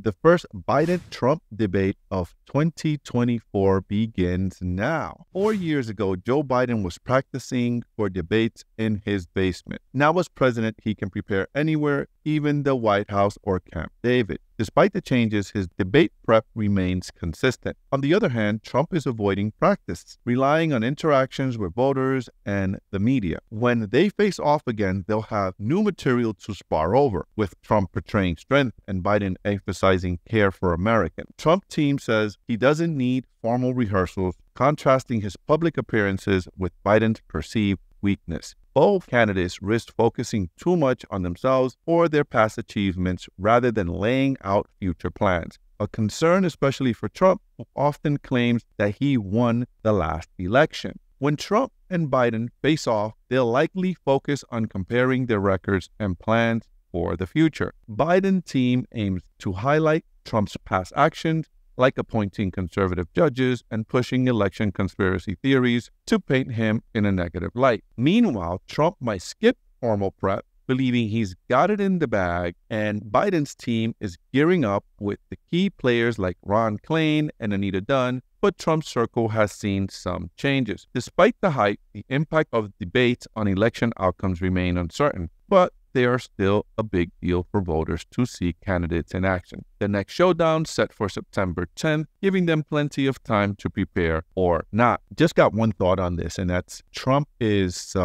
The first Biden-Trump debate of 2024 begins now. 4 years ago, Joe Biden was practicing for debates in his basement. Now as president, he can prepare anywhere, even the White House or Camp David. Despite the changes, his debate prep remains consistent. On the other hand, Trump is avoiding practice, relying on interactions with voters and the media. When they face off again, they'll have new material to spar over, with Trump portraying strength and Biden emphasizing care for Americans. Trump team says he doesn't need formal rehearsals, contrasting his public appearances with Biden's perceived weakness. Both candidates risk focusing too much on themselves or their past achievements rather than laying out future plans. A concern especially for Trump, who often claims that he won the last election. When Trump and Biden face off, they'll likely focus on comparing their records and plans for the future. Biden's team aims to highlight Trump's past actions, like appointing conservative judges and pushing election conspiracy theories to paint him in a negative light. Meanwhile, Trump might skip formal prep, believing he's got it in the bag, and Biden's team is gearing up with the key players like Ron Klain and Anita Dunn, but Trump's circle has seen some changes. Despite the hype, the impact of debates on election outcomes remain uncertain, but they are still a big deal for voters to see candidates in action. The next showdown set for September 10th, giving them plenty of time to prepare or not. Just got one thought on this, and that's Trump is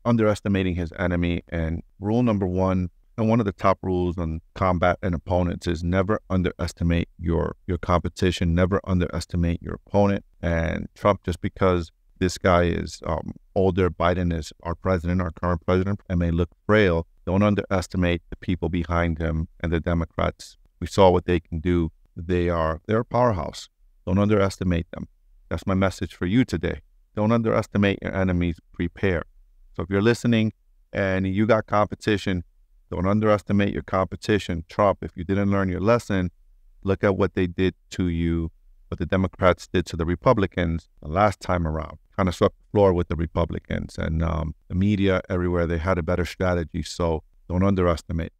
underestimating his enemy. And rule number one, and one of the top rules on combat and opponents, is never underestimate your competition, never underestimate your opponent. And Trump, just because this guy is older, Biden is our president, our current president, and may look frail, don't underestimate the people behind him and the Democrats. We saw what they can do. They're a powerhouse. Don't underestimate them. That's my message for you today. Don't underestimate your enemies. Prepare. So if you're listening and you got competition, don't underestimate your competition. Trump, if you didn't learn your lesson, look at what they did to you, what the Democrats did to the Republicans the last time around. Kind of swept the floor with the Republicans, and the media everywhere, they had a better strategy. So don't underestimate.